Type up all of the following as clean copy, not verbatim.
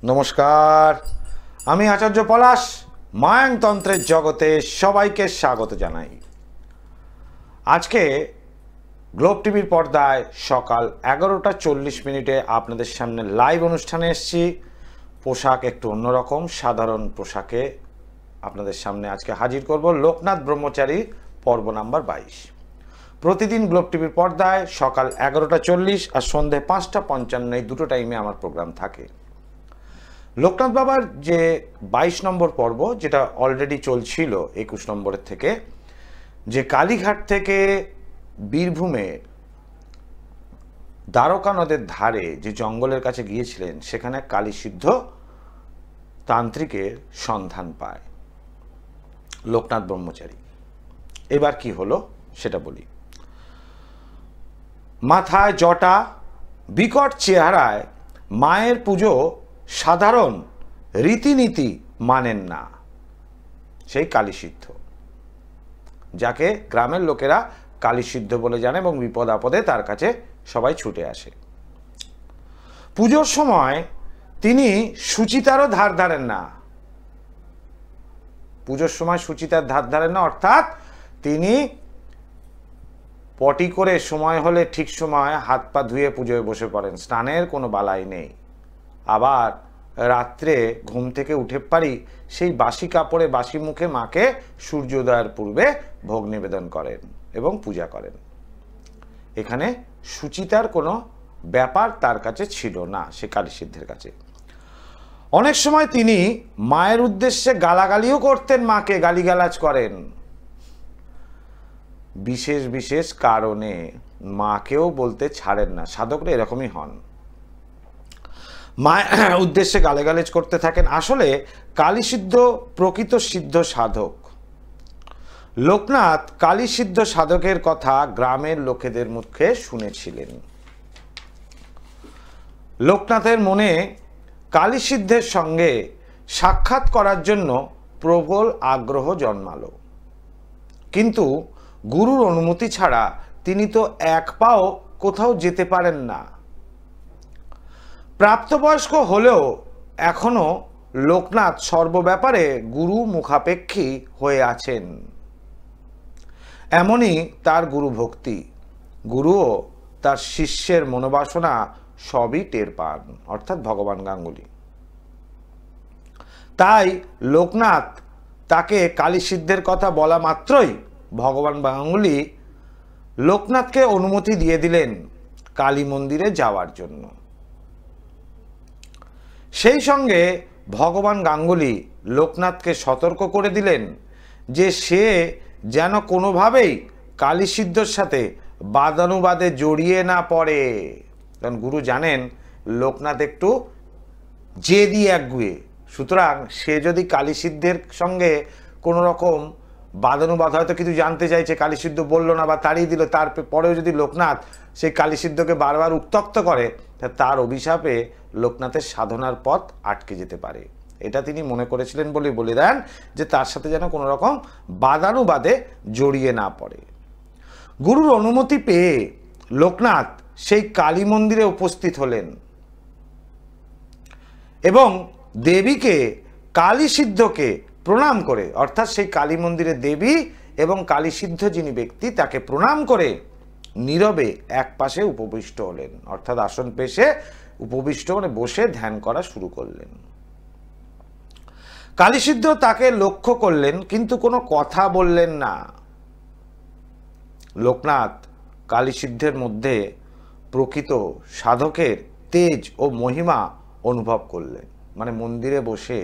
নমস্কার, আমি আচার্য পলাশ মায়াংতন্ত্রের জগতে সবাইকে স্বাগত জানাই। আজকে গ্লোব টিভির পর্দায় সকাল 11:40 আপনাদের সামনে লাইভ অনুষ্ঠানে এসেছি। পোশাক একটু অন্যরকম, সাধারণ পোশাকে আপনাদের সামনে আজকে হাজির করব লোকনাথ ব্রহ্মচারী পর্ব নাম্বার 22। প্রতিদিন গ্লোব টিভির পর্দায় সকাল 11:40 আর সন্ধ্যে 5:55 এই দুটো টাইমে আমার প্রোগ্রাম থাকে। লোকনাথ বাবার যে 22 নম্বর পর্ব, যেটা অলরেডি চলছিল 21 নম্বরের থেকে, যে কালীঘাট থেকে বীরভূমের দ্বারকা নদের ধারে যে জঙ্গলের কাছে গিয়েছিলেন, সেখানে কালীসিদ্ধ তান্ত্রিকের সন্ধান পায় লোকনাথ ব্রহ্মচারী। এবার কি হলো সেটা বলি। মাথায় জটা, বিকট চেহারায়, মায়ের পুজো সাধারণ রীতিনীতি মানেন না সেই কালীসিদ্ধ, যাকে গ্রামের লোকেরা কালীসিদ্ধ বলে জানে এবং বিপদ আপদে তার কাছে সবাই ছুটে আসে। পুজোর সময় তিনি সুচিতারও ধার ধারেন না। পুজোর সময় সুচিতার ধার ধারেন না, অর্থাৎ তিনি পটি করে সময় হলে ঠিক সময় হাত পা ধুয়ে পুজোয় বসে পড়েন, স্নানের কোনো বালাই নেই। আবার রাত্রে ঘুম থেকে উঠে পারি সেই বাসি কাপড়ে বাসি মুখে মাকে সূর্যোদয়ের পূর্বে ভোগ নিবেদন করেন এবং পূজা করেন। এখানে সুচিতার কোনো ব্যাপার তার কাছে ছিল না সে কালীসিদ্ধের কাছে। অনেক সময় তিনি মায়ের উদ্দেশ্যে গালাগালিও করতেন, মাকে গালিগালাজ করেন। বিশেষ বিশেষ কারণে মাকেও বলতে ছাড়েন না, সাধকরা এরকমই হন, মায়ের উদ্দেশ্যে গালাগালিজ করতে থাকেন। আসলে কালীসিদ্ধ প্রকৃত সিদ্ধ সাধক। লোকনাথ কালীসিদ্ধ সাধকের কথা গ্রামের লোকেদের মুখে শুনেছিলেন। লোকনাথের মনে কালীসিদ্ধের সঙ্গে সাক্ষাৎ করার জন্য প্রবল আগ্রহ জন্মালো, কিন্তু গুরুর অনুমতি ছাড়া তিনি তো এক পাও কোথাও যেতে পারেন না। প্রাপ্তবয়স্ক হলেও এখনো লোকনাথ সর্বব্যাপারে গুরু মুখাপেক্ষী হয়ে আছেন। এমনই তার গুরু ভক্তি। গুরুও তার শিষ্যের মনোবাসনা সবই টের পান, অর্থাৎ ভগবান গাঙ্গুলি। তাই লোকনাথ তাকে কালীসিদ্ধের কথা বলা মাত্রই ভগবান গাঙ্গুলি লোকনাথকে অনুমতি দিয়ে দিলেন কালী মন্দিরে যাওয়ার জন্য। সেই সঙ্গে ভগবান গাঙ্গুলি লোকনাথকে সতর্ক করে দিলেন যে সে যেন কোনোভাবেই কালীসিদ্ধর সাথে বাদানুবাদে জড়িয়ে না পড়ে। কারণ গুরু জানেন লোকনাথ একটু জেদি একগুঁয়ে, সুতরাং সে যদি কালীসিদ্ধের সঙ্গে কোনো রকম বাদানুবাদ, হয়তো কিছু জানতে চাইছে, কালীসিদ্ধ বলল না বা তাড়িয়ে দিল, তারপরেও যদি লোকনাথ সেই কালীসিদ্ধকে বারবার উত্ত্যক্ত করে, তার অভিশাপে লোকনাথের সাধনার পথ আটকে যেতে পারে। এটা তিনি মনে করেছিলেন বলে দেন যে তার সাথে যেন কোনো রকম বাদানুবাদে জড়িয়ে না পড়ে। গুরুর অনুমতি পেয়ে লোকনাথ সেই কালী মন্দিরে উপস্থিত হলেন এবং দেবীকে কালীসিদ্ধকে প্রণাম করে, অর্থাৎ সেই কালী মন্দিরে দেবী এবং কালীসিদ্ধ যিনি ব্যক্তি তাকে প্রণাম করে নীরবে এক পাশে উপবিষ্ট হলেন, অর্থাৎ আসন পেশে উপবিষ্ট মানে বসে ধ্যান করা শুরু করলেন। কালীসিদ্ধ তাকে লক্ষ্য করলেন কিন্তু কোনো কথা বললেন না। লোকনাথ কালীসিদ্ধের মধ্যে প্রকৃত সাধকের তেজ ও মহিমা অনুভব করলেন। মানে মন্দিরে বসে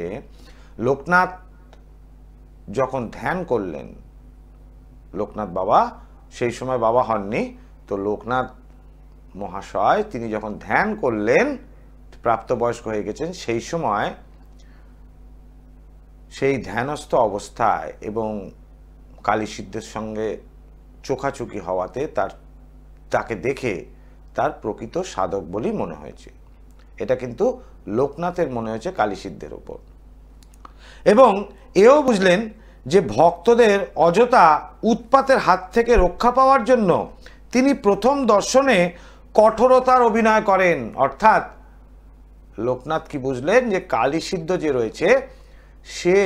লোকনাথ যখন ধ্যান করলেন, লোকনাথ বাবা সেই সময় বাবা হননি, তো লোকনাথ মহাশয় তিনি যখন ধ্যান করলেন, প্রাপ্তবয়স্ক হয়ে গেছেন, সেই সময় সেই ধ্যানস্থ অবস্থায় এবং কালীসিদ্ধের সঙ্গে চোখাচোখি হওয়াতে তাকে দেখে তার প্রকৃত সাধক বলেই মনে হয়েছে। এটা কিন্তু লোকনাথের মনে হয়েছে কালীসিদ্ধের ওপর। এবং এও বুঝলেন যে ভক্তদের অযথা উৎপাতের হাত থেকে রক্ষা পাওয়ার জন্য তিনি প্রথম দর্শনে কঠোরতার অভিনয় করেন, অর্থাৎ লোকনাথ কি বুঝলেন যে কালীসিদ্ধ যে রয়েছে সে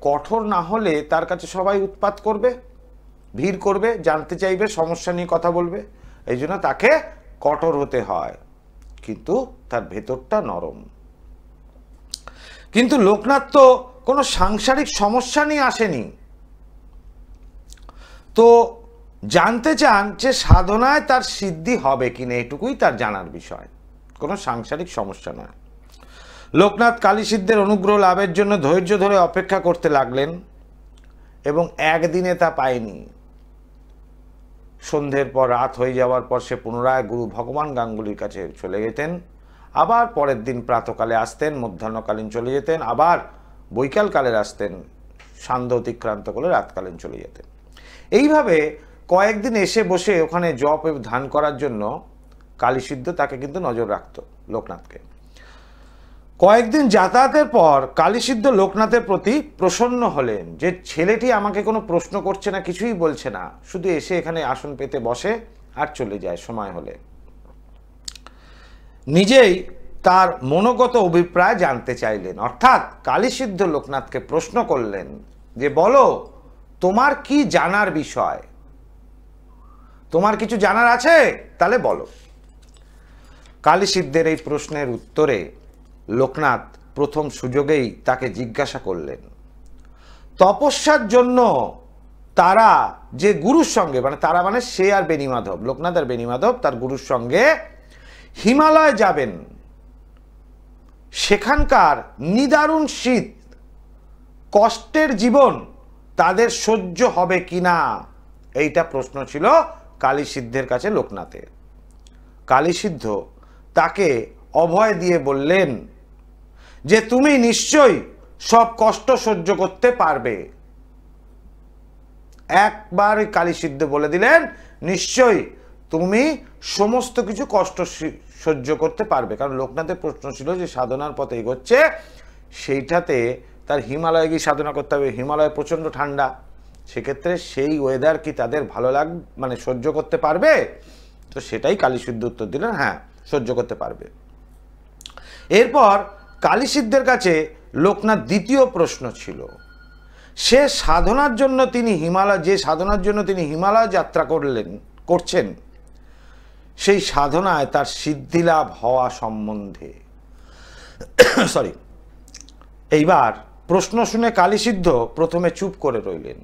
কঠোর না হলে তার কাছে সবাই উৎপাত করবে, ভিড় করবে, জানতে চাইবে, সমস্যা নিয়ে কথা বলবে, এই জন্য তাকে কঠোর হতে হয়, কিন্তু তার ভেতরটা নরম। কিন্তু লোকনাথ তো কোনো সাংসারিক সমস্যা নিয়ে আসেনি, তো জানতে চান যে সাধনায় তার সিদ্ধি হবে কিনা, এটুকুই তার জানার বিষয়, কোনো সাংসারিক সমস্যা নয়। লোকনাথ কালীসিদ্ধের অনুগ্রহ লাভের জন্য ধৈর্য ধরে অপেক্ষা করতে লাগলেন এবং একদিনে তা পায়নি। সন্ধ্যের পর রাত হয়ে যাওয়ার পর সে পুনরায় গুরু ভগবান গাঙ্গুলির কাছে চলে যেতেন, আবার পরের দিন প্রাতকালে আসতেন, মধ্যাহ্নকালীন চলে যেতেন, আবার বৈকালকালে আসতেন, সান্ধ্য অতিক্রান্ত করে রাতকালীন চলে যেতেন। এইভাবে কয়েকদিন এসে বসে ওখানে জপ ধ্যান করার জন্য কালীসিদ্ধ তাকে কিন্তু নজর রাখত লোকনাথকে। কয়েকদিন যাতায়াতের পর কালীসিদ্ধ লোকনাথের প্রতি প্রসন্ন হলেন যে ছেলেটি আমাকে কোনো প্রশ্ন করছে না, কিছুই বলছে না, শুধু এসে এখানে আসন পেতে বসে আর চলে যায় সময় হলে। নিজেই তার মনোগত অভিপ্রায় জানতে চাইলেন, অর্থাৎ কালীসিদ্ধ লোকনাথকে প্রশ্ন করলেন যে বলো তোমার কি জানার বিষয়, তোমার কিছু জানার আছে তাহলে বলো। কালীসিদ্ধের এই প্রশ্নের উত্তরে লোকনাথ প্রথম সুযোগেই তাকে জিজ্ঞাসা করলেন তপস্যার জন্য তারা যে গুরুর সঙ্গে, মানে তারা মানে সে আর বেণীমাধব, লোকনাথ আর বেণীমাধব তার গুরুর সঙ্গে হিমালয় যাবেন, সেখানকার নিদারুণ শীত, কষ্টের জীবন তাদের সহ্য হবে কিনা, এইটা প্রশ্ন ছিল কালীসিদ্ধের কাছে লোকনাথের। কালীসিদ্ধ তাকে অভয় দিয়ে বললেন যে তুমি নিশ্চয়ই সব কষ্ট সহ্য করতে পারবে। একবার কালীসিদ্ধ বলে দিলেন নিশ্চয়ই তুমি সমস্ত কিছু কষ্ট সহ্য করতে পারবে, কারণ লোকনাথের প্রশ্ন ছিল যে সাধনার পথে এগোচ্ছে, সেইটাতে তার হিমালয়ে গিয়ে সাধনা করতে হবে, হিমালয় প্রচণ্ড ঠান্ডা, সেক্ষেত্রে সেই ওয়েদার কি তাদের ভালো মানে সহ্য করতে পারবে, তো সেটাই কালীসিদ্ধ উত্তর দিলেন হ্যাঁ সহ্য করতে পারবে। এরপর কালীসিদ্ধের কাছে লোকনাথ দ্বিতীয় প্রশ্ন ছিল, সে সাধনার জন্য তিনি হিমালয় যাত্রা করছেন সেই সাধনায় তার সিদ্ধিলাভ হওয়া সম্বন্ধে। এইবার প্রশ্ন শুনে কালীসিদ্ধ প্রথমে চুপ করে রইলেন,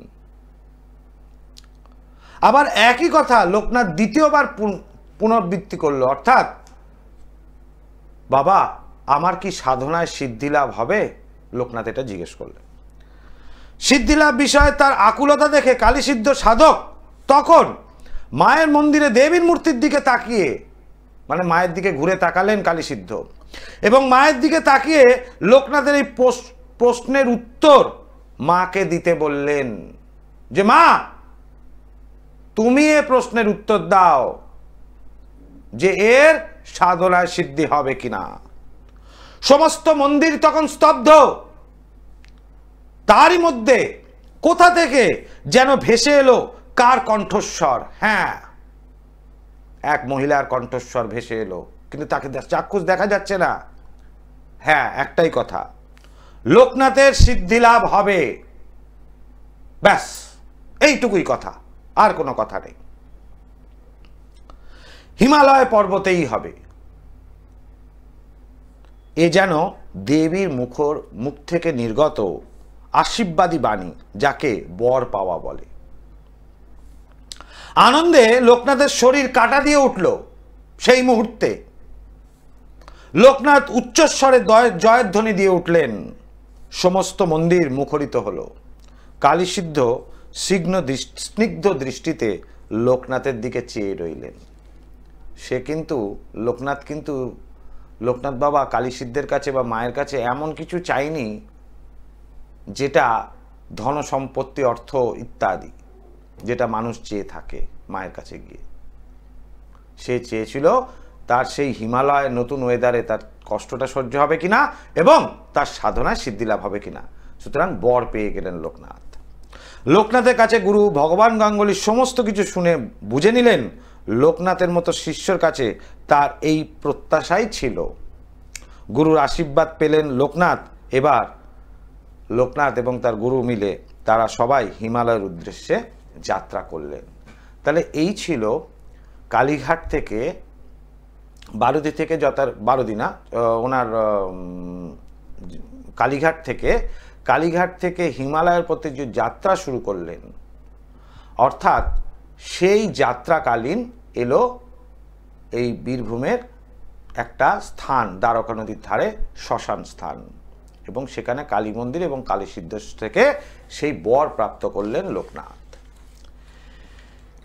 আবার একই কথা লোকনাথ দ্বিতীয়বার পুনরাবৃত্তি করলো, অর্থাৎ বাবা আমার কি সাধনায় সিদ্ধিলাভ হবে, লোকনাথ এটা জিজ্ঞেস করলেন। সিদ্ধিলাভ বিষয়ে তার আকুলতা দেখে কালীসিদ্ধ সাধক তখন মায়ের মন্দিরে দেবীর মূর্তির দিকে তাকিয়ে, মানে মায়ের দিকে ঘুরে তাকালেন কালীসিদ্ধ, এবং মায়ের দিকে তাকিয়ে লোকনাথের এই প্রশ্নের উত্তর মাকে দিতে বললেন যে মা তুমি এ প্রশ্নের উত্তর দাও যে এর সাধনায় সিদ্ধি হবে কিনা। সমস্ত মন্দির তখন স্তব্ধ, তারই মধ্যে কোথা থেকে যেন ভেসে এলো কার কণ্ঠস্বর, হ্যাঁ এক মহিলার কণ্ঠস্বর ভেসে এলো, কিন্তু তাকে চাক্ষুষ দেখা যাচ্ছে না। হ্যাঁ একটাই কথা, লোকনাথের সিদ্ধিলাভ হবে, ব্যাস এইটুকুই কথা, আর কোনো কথা নেই, হিমালয় পর্বতেই হবে। এ যেন দেবীর মুখ থেকে নির্গত আশীর্বাদী বাণী, যাকে বর পাওয়া বলে। আনন্দে লোকনাথের শরীর কাঁটা দিয়ে উঠল। সেই মুহূর্তে লোকনাথ উচ্চস্বরে জয়ধ্বনি দিয়ে উঠলেন, সমস্ত মন্দির মুখরিত হলো। কালীসিদ্ধ স্নিগ্ধ দৃষ্টিতে লোকনাথের দিকে চেয়ে রইলেন। সে কিন্তু লোকনাথ বাবা কালীসিদ্ধের কাছে বা মায়ের কাছে এমন কিছু চাইনি যেটা ধন সম্পত্তি, অর্থ ইত্যাদি, যেটা মানুষ চেয়ে থাকে মায়ের কাছে গিয়ে। সে চেয়েছিল তার সেই হিমালয় নতুন ওয়েদারে তার কষ্টটা সহ্য হবে কিনা এবং তার সাধনায় সিদ্ধিলাভ হবে কিনা। সুতরাং বর পেয়ে গেলেন লোকনাথ। লোকনাথের কাছে গুরু ভগবান গাঙ্গুলি সমস্ত কিছু শুনে বুঝে নিলেন লোকনাথের মতো শিষ্যর কাছে তার এই প্রত্যাশাই ছিল। গুরুর আশীর্বাদ পেলেন লোকনাথ। এবার লোকনাথ এবং তার গুরু মিলে তারা সবাই হিমালয়ের উদ্দেশ্যে যাত্রা করলেন। তাহলে এই ছিল কালীঘাট থেকে বারুদি থেকে বারুদি না ওনার কালীঘাট থেকে হিমালয়ের প্রতি যে যাত্রা শুরু করলেন, অর্থাৎ সেই যাত্রাকালীন এলো এই বীরভূমের একটা স্থান, দ্বারকা নদীর ধারে শ্মশান স্থান, এবং সেখানে কালী মন্দির এবং কালী সিদ্ধ থেকে সেই বর প্রাপ্ত করলেন লোকনাথ।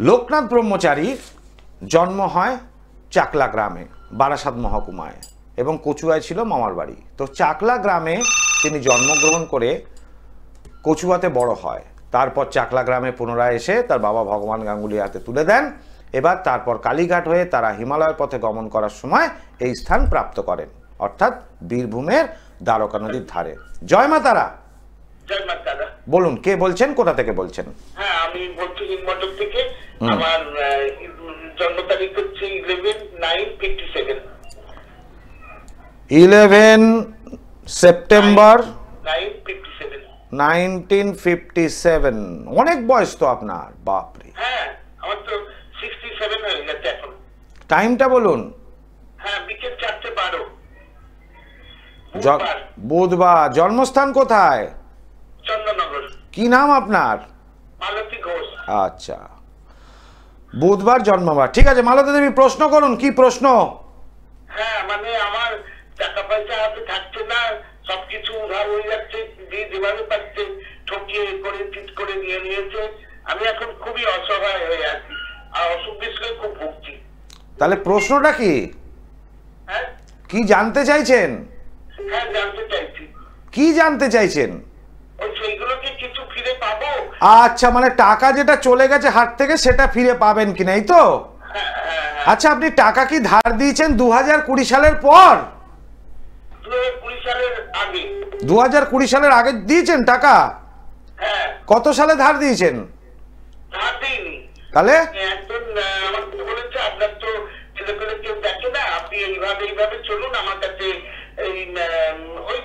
লোকনাথ ব্রহ্মচারীর জন্ম হয় চাকলা গ্রামে, বারাসাত মহকুমায়, এবং কচুয়ায় ছিল মামার বাড়ি। তো চাকলা গ্রামে তিনি জন্মগ্রহণ করে কচুয়াতে বড় হয়। তারপর চাকলা গ্রামে পুনরায় এসে তার বাবা ভগবান গাঙ্গুলির হাতে তুলে দেন। এবার তারপর কালীঘাট হয়ে তারা হিমালয়ের পথে গমন করার সময় এই স্থান প্রাপ্ত করেন, অর্থাৎ বীরভূমের দ্বারকা নদীর ধারে। জয় মা তারা। জয় মা তারা। বলুন, কে বলছেন, কোথা থেকে বলছেন? হ্যাঁ, আমি বলছি হিমমন্ডল থেকে। আমার জন্ম তারিখ হচ্ছে 11/9/57। 11 সেপ্টেম্বর 1957। অনেক বয়স তো আপনার, বাপরে। হ্যাঁ, আমার তো 67 হয়ে গেছে এখন। টাইমটা বলুন। হ্যাঁ, বিকেল 4:12। বুধবার। জন্মস্থান কোথায়? চন্দননগর। কি নাম আপনার? মালতী ঘোষ। আচ্ছা, বুধবার জন্মবার। ঠিক আছে মালতী দেবী, প্রশ্ন করুন। কি প্রশ্ন? হ্যাঁ, মানে আমার টাকা পয়সা হাতে থাকছে না, সবকিছু উধার হয়ে যাচ্ছে, যেভাবে পাচ্ছে ঠকিয়ে করে চিট করে নিয়ে নিয়েছে। আমি এখন খুবই অসহায় হয়ে আছি আর অসুখ বিসুখে খুব ভুগছি। তাহলে প্রশ্নটা কি? হ্যাঁ, কি জানতে চাইছেন? হ্যাঁ জানতে চাইছি। কি জানতে চাইছেন? ওই সেইগুলো কি কিছু ফিরে পাবো? আচ্ছা, মানে টাকা যেটা চলে গেছে হাত থেকে সেটা ফিরে পাবেন কি নাই তো? আচ্ছা, আপনি টাকা কি ধার দিয়েছেন 2020 সালের পর? 2020 সালের আগে। 2020 সালের আগে দিয়েছেন টাকা? হ্যাঁ। কত সালে ধার দিয়েছেন? ধার দিইনি। তাহলে একজন আমাকে বলেছে, আপনার তো ছেলেপেলে কেউ দেখে না, আপনি এইভাবে চলুন, আমার কাছে এই ওই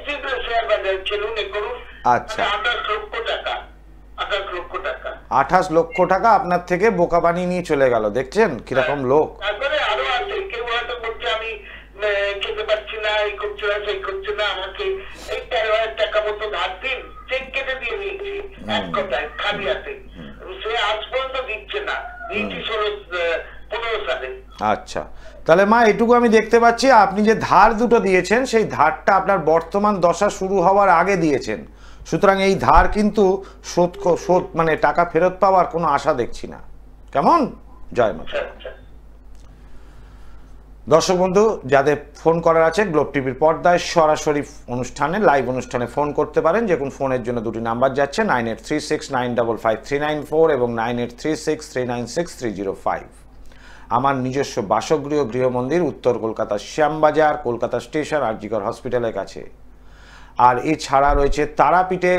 শেয়ার বাজার চলুন, এ করুন। আচ্ছা, 28 লক্ষ টাকা। 28 লক্ষ টাকা আপনার থেকে বোকা বানিয়ে নিয়ে চলে গেল। দেখছেন কিরকম লোক। তারপরে আরো আছে, কেউ হয়তো বলছে আমি খেতে পারছি না, এই করছে না, সেই করছে না, আমাকে এই 13,000 টাকা মতো ধার দিন, চেক কেটে দিয়ে নিয়েছি এক কথায় খালি হাতে। সে আজ পর্যন্ত দিচ্ছে না, দিয়েছি 15 সালে। আচ্ছা, তাহলে মা এটুকু আমি দেখতে পাচ্ছি, আপনি যে ধার দুটো দিয়েছেন সেই ধারটা আপনার বর্তমান দশা শুরু হওয়ার আগে দিয়েছেন। সুতরাং এই ধার কিন্তু শোধ মানে টাকা ফেরত পাওয়ার কোনো আশা দেখছি না। কেমন? জয় মা। দর্শক বন্ধু, যাদের ফোন করার আছে গ্লোব টিভির পর্দায় সরাসরি অনুষ্ঠানে, লাইভ অনুষ্ঠানে ফোন করতে পারেন। যে কোন ফোনের জন্য দুটি নাম্বার যাচ্ছে, 9836955394 এবং 9836396305। আমার নিজস্ব বাসগৃহ গৃহমন্দির উত্তর কলকাতার শ্যামবাজার, কলকাতা স্টেশন, আরজিকর হসপিটালের কাছে। আর এছাড়া রয়েছে তারাপীঠে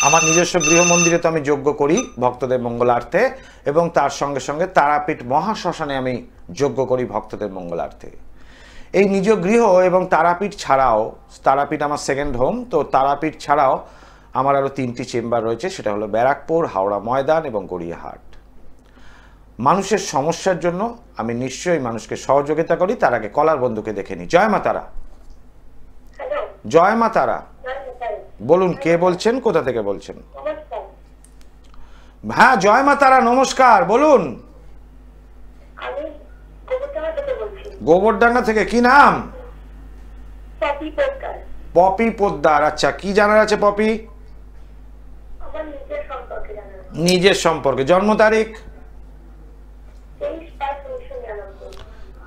আমার নিজস্ব গৃহমন্দিরে তো আমি যজ্ঞ করি ভক্তদের মঙ্গলার্থে, এবং তার সঙ্গে সঙ্গে তারাপীঠ মহাশ্মশানে আমি যজ্ঞ করি ভক্তদের মঙ্গলার্থে। এই নিজ গৃহ এবং তারাপীঠ ছাড়াও, তারাপীঠ আমার সেকেন্ড হোম, তো তারাপীঠ ছাড়াও আমার আরও 3টি চেম্বার রয়েছে, সেটা হলো ব্যারাকপুর, হাওড়া ময়দান এবং গড়িয়াহাট। মানুষের সমস্যার জন্য আমি নিশ্চয়ই মানুষকে সহযোগিতা করি। তার আগে কলার বন্ধুকে দেখে নিই। জয় মা তারা। জয় মা তারা। বলুন, কে বলছেন, কোথা থেকে বলছেন? হ্যাঁ, জয় মা তারা, নমস্কার, বলুন। গোবরডাঙ্গা থেকে। কি নাম? পপি পোদ্দার। আচ্ছা, কি জানার আছে পপি? নিজের সম্পর্কে। জন্ম তারিখ?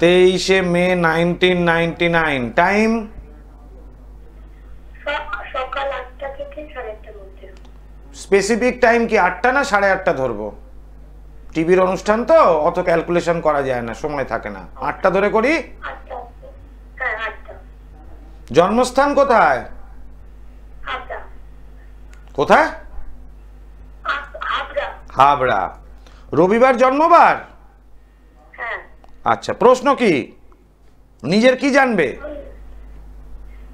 23 মে 1999। টাইম? সকাল 8টা থেকে 8:30 মধ্যে। স্পেসিফিক টাইম কি 8টা না 8:30 ধরবো? টিভির অনুষ্ঠান তো অত ক্যালকুলেশন করা যায় না, সময় থাকে না। 8টা ধরে করি। 8টা। হ্যাঁ, 8টা। জন্মস্থান কোথায়? হাবড়া। কোথায়? হাবড়া। হাবড়া। রবিবার জন্মবার? হ্যাঁ। আচ্ছা, প্রশ্ন কি? নিজের কি জানবে?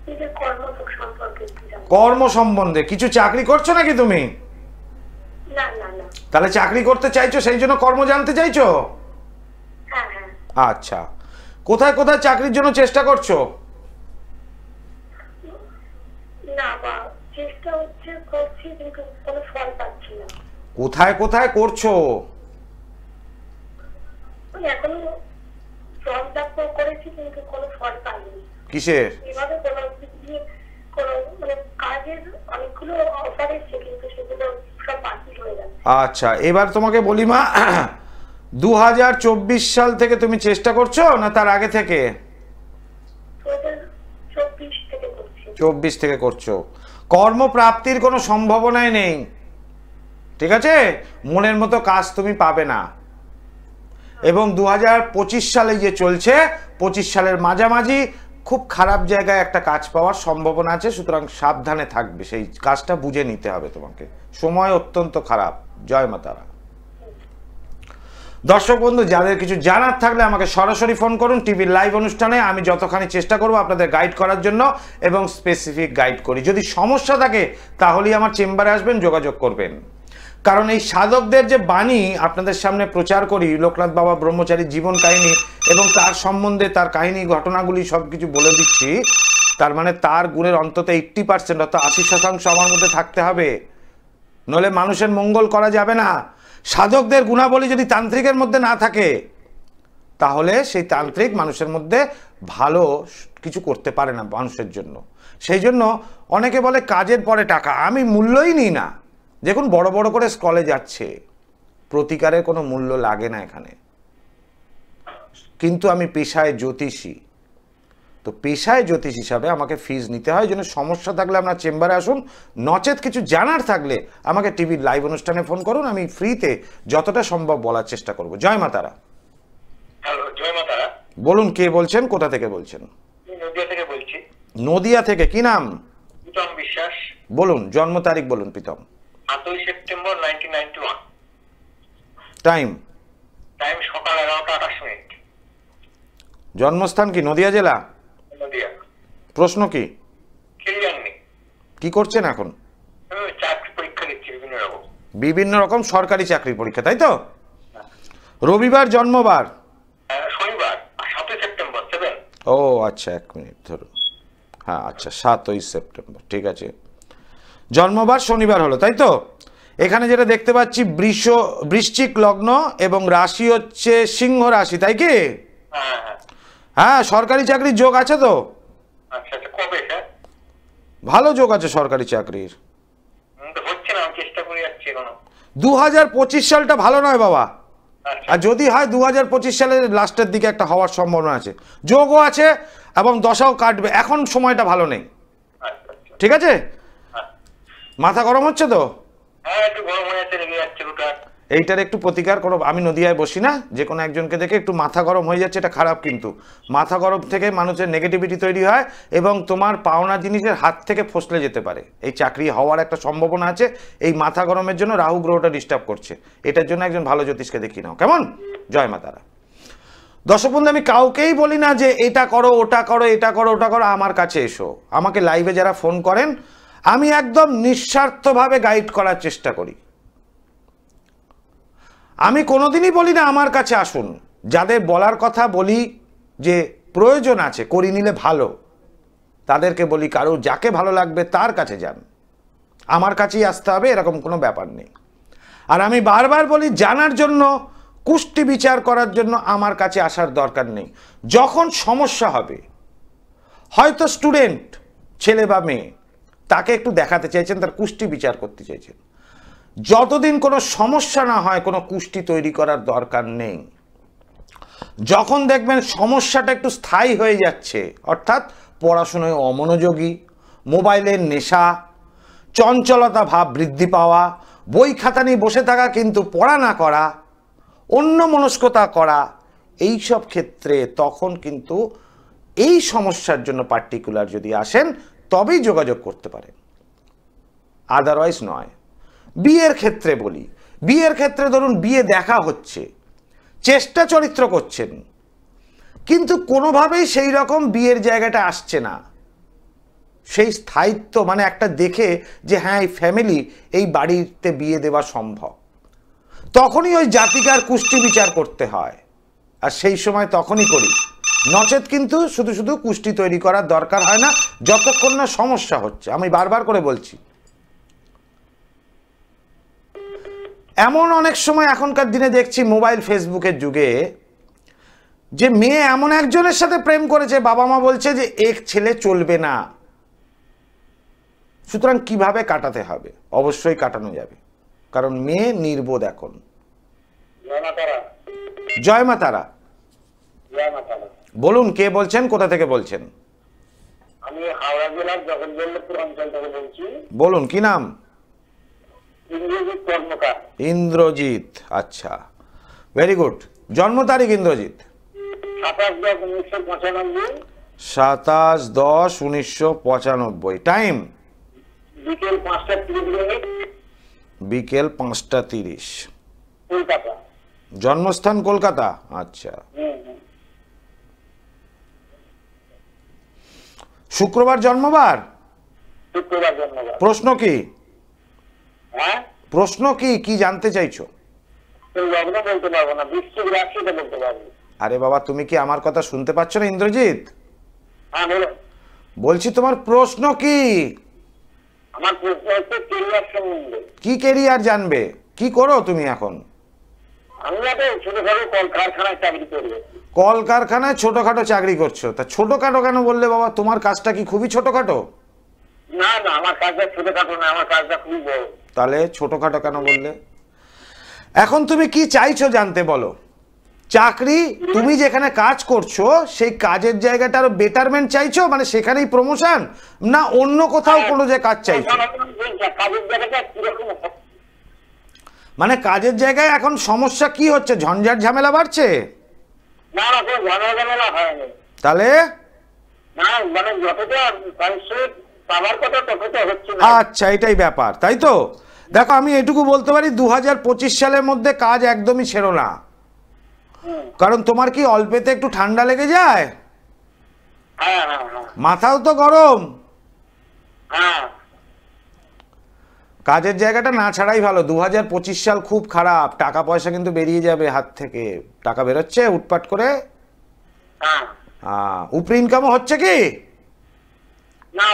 নিজের কর্ম সম্পর্কে একটু জানতে। কর্ম সম্বন্ধে কিছু চাকরি করছো নাকি তুমি? না না না। তাহলে চাকরি করতে চাইছো, সেই জন্য কর্ম জানতে চাইছো? হ্যাঁ হ্যাঁ। আচ্ছা, কোথায় কোথায় চাকরির জন্য চেষ্টা করছো? না বা চেষ্টা করছি কিন্তু কোনো ফল পাচ্ছি না। কোথায় কোথায় করছো? এখনো ফর্ম ফিল করেছি কিন্তু কোনো ফল পাইনি। কিসের? এভাবে কোনো দিক দিয়ে কোনো মানে কাজের অনেকগুলো অফার এসেছে কিন্তু সেগুলো সব বাতিল হয়ে যাচ্ছে। আচ্ছা, এবার তোমাকে বলি মা, 2024 সাল থেকে তুমি চেষ্টা করছো না তার আগে থেকে? 2024 থেকে করছি। 24 থেকে করছো। কর্মপ্রাপ্তির কোনো সম্ভাবনাই নেই, ঠিক আছে? মনের মতো কাজ তুমি পাবে না। এবং 2025 সালে যে চলছে, 25 সালের মাঝামাঝি খুব খারাপ জায়গায় একটা কাজ পাওয়ার সম্ভাবনা আছে, সুতরাং সাবধানে থাকবে, সেই কাজটা বুঝে নিতে হবে তোমাকে। সময় অত্যন্ত খারাপ। জয় মা তারা। দর্শক বন্ধু, যাদের কিছু জানার থাকলে আমাকে সরাসরি ফোন করুন টিভির লাইভ অনুষ্ঠানে। আমি যতখানি চেষ্টা করব আপনাদের গাইড করার জন্য, এবং স্পেসিফিক গাইড করি। যদি সমস্যা থাকে তাহলেই আমার চেম্বারে আসবেন, যোগাযোগ করবেন। কারণ এই সাধকদের যে বাণী আপনাদের সামনে প্রচার করি, লোকনাথ বাবা ব্রহ্মচারীর জীবন কাহিনী এবং তার সম্বন্ধে, তার কাহিনী ঘটনাগুলি সব কিছু বলে দিচ্ছি, তার মানে তার গুণের অন্তত 80% অর্থাৎ 80% আমার মধ্যে থাকতে হবে, নলে মানুষের মঙ্গল করা যাবে না। সাধকদের গুণাবলী যদি তান্ত্রিকের মধ্যে না থাকে, তাহলে সেই তান্ত্রিক মানুষের মধ্যে ভালো কিছু করতে পারে না মানুষের জন্য। সেই জন্য অনেকে বলে কাজের পরে টাকা, আমি মূল্যই নিই না। দেখুন, বড় বড় করে স্কলে যাচ্ছে, প্রতিকারের কোনো মূল্য লাগে না এখানে। কিন্তু আমি পেশায় জ্যোতিষী, তো পেশায় জ্যোতিষ হিসাবে আমাকে ফিজ নিতে হয়। জন্য সমস্যা থাকলে আপনার চেম্বারে আসুন, নচেত কিছু জানার থাকলে আমাকে টিভির লাইভ অনুষ্ঠানে ফোন করুন, আমি ফ্রিতে যতটা সম্ভব বলার চেষ্টা করব। জয় মা তারা। হ্যালো, জয় মা তারা। বলুন, কে বলছেন, কোথা থেকে বলছেন? নদিয়া থেকে বলছি। নদিয়া থেকে। কি নাম? প্রীতম বিশ্বাস। বলুন, জন্ম তারিখ বলুন। প্রীতম। 7 সেপ্টেম্বর 1991। টাইম? টাইম সকাল 11:28। জন্মস্থান কি? নদিয়া জেলা? নদিয়া। প্রশ্ন কি? ক্লিয়ার নেই। কি করছেন এখন? আমি চাকরি পরীক্ষা দিচ্ছি বিভিন্ন রকম। বিভিন্ন রকম সরকারি চাকরির পরীক্ষা, তাই তো? রবিবার জন্মবার? শনিবার 7 সেপ্টেম্বর 7। ও আচ্ছা, 1 মিনিট ধরুন। হ্যাঁ আচ্ছা, 7 সেপ্টেম্বর, ঠিক আছে। জন্মবার শনিবার হলো, তাই তো? এখানে যেটা দেখতে পাচ্ছি, বৃশ্চিক লগ্ন এবং রাশি হচ্ছে সিংহ রাশি, তাই কি? হ্যাঁ হ্যাঁ। হ্যাঁ, সরকারি চাকরির যোগ আছে তো? আচ্ছা আচ্ছা, কবে স্যার? ভালো যোগ আছে সরকারি চাকরির। হচ্ছে না, আমি চেষ্টা করে যাচ্ছি এখনো। 2025 সালটা ভালো নয় বাবা। আচ্ছা আর যদি হয় 2025 সালের লাস্টের দিকে একটা হওয়ার সম্ভাবনা আছে, যোগও আছে এবং দশাও কাটবে। এখন সময়টা ভালো নেই, আচ্ছা আচ্ছা। ঠিক আছে? হ্যাঁ মাথা গরম হচ্ছে তো? হ্যাঁ, একটু গরম হয়ে যাচ্ছে, লেগে যাচ্ছে ওটা। এইটার একটু প্রতিকার করো। আমি নদিয়ায় বসি না, যে কোনো একজনকে দেখে একটু মাথা গরম হয়ে যাচ্ছে, এটা খারাপ। কিন্তু মাথা গরম থেকে মানুষের নেগেটিভিটি তৈরি হয় এবং তোমার পাওনা জিনিসের হাত থেকে ফসলে যেতে পারে। এই চাকরি হওয়ার একটা সম্ভাবনা আছে। এই মাথা গরমের জন্য রাহু গ্রহটা ডিস্টার্ব করছে, এটার জন্য একজন ভালো জ্যোতিষকে দেখিয়ে নাও, কেমন? জয় মা তারা। দর্শক বন্ধু, আমি কাউকেই বলি না যে এটা করো, ওটা করো, এটা করো, ওটা করো। আমার কাছে এসো, আমাকে লাইভে যারা ফোন করেন, আমি একদম নিঃস্বার্থভাবে গাইড করার চেষ্টা করি। আমি কোনোদিনই বলি না আমার কাছে আসুন। যাদের বলার কথা বলি যে প্রয়োজন আছে, করি নিলে ভালো, তাদেরকে বলি কারো যাকে ভালো লাগবে তার কাছে যান, আমার কাছেই আসতে হবে, এরকম কোনো ব্যাপার নেই। আর আমি বারবার বলি, জানার জন্য, কুষ্টি বিচার করার জন্য আমার কাছে আসার দরকার নেই। যখন সমস্যা হবে, হয়তো স্টুডেন্ট ছেলে বা মেয়ে, তাকে একটু দেখাতে চাইছেন, তার কুষ্টি বিচার করতে চাইছেন, যতদিন কোনো সমস্যা না হয় কোনো কুষ্টি তৈরি করার দরকার নেই। যখন দেখবেন সমস্যাটা একটু স্থায়ী হয়ে যাচ্ছে, অর্থাৎ পড়াশোনায় অমনোযোগী, মোবাইলের নেশা, চঞ্চলতা ভাব বৃদ্ধি পাওয়া, বই খাতা নিয়ে বসে থাকা কিন্তু পড়া না করা, অন্য মনস্কতা করা, এই সব ক্ষেত্রে তখন কিন্তু এই সমস্যার জন্য পার্টিকুলার যদি আসেন তবেই যোগাযোগ করতে পারেন, আদারওয়াইজ নয়। বিয়ের ক্ষেত্রে বলি, বিয়ের ক্ষেত্রে ধরুন বিয়ে দেখা হচ্ছে, চেষ্টা চরিত্র করছেন, কিন্তু কোনোভাবেই সেই রকম বিয়ের জায়গাটা আসছে না, সেই স্থায়িত্ব মানে একটা দেখে যে হ্যাঁ এই ফ্যামিলি এই বাড়িতে বিয়ে দেওয়া সম্ভব, তখনই ওই জাতিকার কুষ্টি বিচার করতে হয়, আর সেই সময় তখনই করি। নচেত কিন্তু শুধু শুধু কুষ্টি তৈরি করার দরকার হয় না, যতক্ষণ না সমস্যা হচ্ছে। আমি বারবার করে বলছি, এমন অনেক সময় এখনকার দিনে দেখছি মোবাইল ফেসবুকের যুগে যে মেয়ে এমন একজনের সাথে প্রেম করেছে, বাবা মা বলছে যে এক ছেলে চলবে না, সুতরাং কিভাবে কাটাতে হবে? অবশ্যই কাটানো যাবে, কারণ মেয়ে নির্বোধ এখন। জয় মা তারা। বলুন, কে বলছেন, কোথা থেকে বলছেন? আমি হাওড়া জেলার জগৎবল্লভপুর অঞ্চল থেকে বলছি। বলুন, কি নাম? ইন্দ্রজিৎ কর্মকার। ইন্দ্রজিৎ, আচ্ছা, ভেরি গুড। জন্ম তারিখ ইন্দ্রজিৎ? 27/10/1995। 27/10/1995। টাইম? বিকেল 5:30। বিকেল 5:30। কলকাতা। জন্মস্থান কলকাতা, আচ্ছা। শুক্রবার জন্মবার? শুক্রবার জন্মবার। প্রশ্ন কি? হ্যাঁ, প্রশ্ন কি, কি জানতে চাইছো? লগ্ন বলতে পারবো না, বৃশ্চিক রাশিটা বলতে পারবো। আরে বাবা, তুমি কি আমার কথা শুনতে পাচ্ছ না ইন্দ্রজিৎ? হ্যাঁ বলো। বলছি তোমার প্রশ্ন কি? আমার প্রশ্ন হচ্ছে কেরিয়ার সম্বন্ধে। কি কেরিয়ার জানবে? কি করো তুমি এখন? আমি একটা ছোটখাটো কলকারখানায় চাকরি করবো। কলকারখানায় ছোটখাটো চাকরি করছো? তা ছোটখাটো কেন বললে বাবা? তোমার কাজটা কি খুবই ছোটখাটো? না না, আমার কাজটা ছোটখাটো না, আমার কাজটা খুবই বড়। তাহলে ছোটখাটো কেন বললে? এখন তুমি কি চাইছো জানতে, বলো। চাকরি, তুমি যেখানে কাজ করছো সেই কাজের জায়গাটা আরো বেটারমেন্ট চাইছো, মানে সেখানেই প্রমোশন, না অন্য কোথাও কোনো যে কাজ চাইছো? কাজের জায়গাটা কিরকম? মানে কাজের জায়গায় এখন সমস্যা কি হচ্ছে? ঝঞ্ঝাট ঝামেলা বাড়ছে? না না, কোনো ঝামেলা হয়নি। তাহলে না, মানে যতটা পারিশ্রমিক পাওয়ার কথা ততটা হচ্ছে না। আচ্ছা, এটাই ব্যাপার, তাই তো? দেখো, আমি এটুকু বলতে পারি, 2025 সালের মধ্যে কাজ একদমই ছেড়ো না। কারণ তোমার কি অল্পেতে একটু ঠান্ডা লেগে যায়? হ্যাঁ হ্যাঁ হ্যাঁ মাথাও তো গরম। হ্যাঁ। কাজের জায়গাটা না ছাড়াই ভালো। 2025 সাল খুব খারাপ, টাকা পয়সা কিন্তু বেরিয়ে যাবে হাত থেকে। টাকা বেরোচ্ছে উটপাট করে? হ্যাঁ। উপরি ইনকামও হচ্ছে কি? না,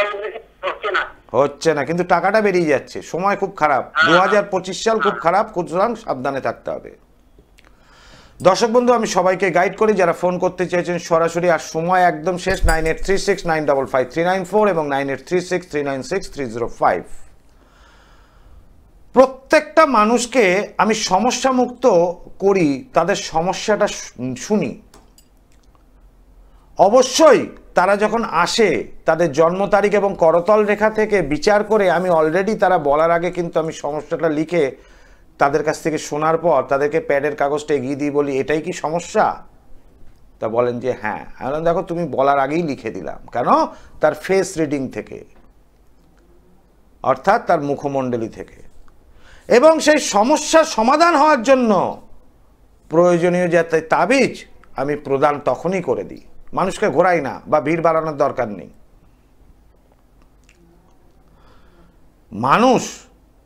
হচ্ছে না। হচ্ছে না, কিন্তু টাকাটা বেরিয়ে যাচ্ছে। সময় খুব খারাপ, 2025 সাল খুব খারাপ, সুতরাং সাবধানে থাকতে হবে। দর্শক বন্ধু, আমি সবাইকে গাইড করি, যারা ফোন করতে চাইছেন সরাসরি, আর সময় একদম শেষ। 9836955394 এবং 9836396305। প্রত্যেকটা মানুষকে আমি সমস্যা মুক্ত করি, তাদের সমস্যাটা শুনি। অবশ্যই তারা যখন আসে, তাদের জন্ম তারিখ এবং করতল রেখা থেকে বিচার করে আমি অলরেডি, তারা বলার আগে কিন্তু আমি সমস্যাটা লিখে তাদের কাছ থেকে শোনার পর তাদেরকে প্যাডের কাগজটা এগিয়ে দিয়ে বলি, এটাই কি সমস্যা? তা বলেন যে হ্যাঁ। আমি দেখো, তুমি বলার আগেই লিখে দিলাম। কেন? তার ফেস রিডিং থেকে, অর্থাৎ তার মুখমণ্ডলী থেকে। এবং সেই সমস্যার সমাধান হওয়ার জন্য প্রয়োজনীয় যাতে তাবিজ আমি প্রদান তখনই করে দিই। মানুষকে ঘোরাই না বা ভিড় বাড়ানোর দরকার নেই। মানুষ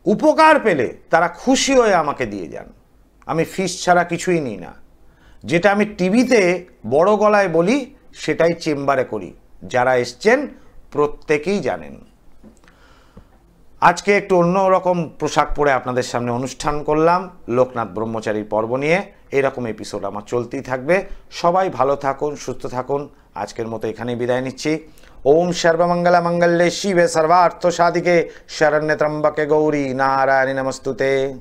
উপকার পেলে তারা খুশি হয়ে আমাকে দিয়ে যান। আমি ফিস ছাড়া কিছুই নিই না। যেটা আমি টিভিতে বড় গলায় বলি সেটাই চেম্বারে করি। যারা এসছেন প্রত্যেকেই জানেন। আজকে একটু অন্যরকম পোশাক পরে আপনাদের সামনে অনুষ্ঠান করলাম লোকনাথ ব্রহ্মচারীর পর্ব নিয়ে। এরকম এপিসোড আমার চলতেই থাকবে। সবাই ভালো থাকুন, সুস্থ থাকুন। আজকের মতো এখানেই বিদায় নিচ্ছি। ओम सर्वमंगल मंगल्ये शिवे सर्वार्थ साधिके शरण्य त्र्यंबके गौरी नारायणी नमस्तुते।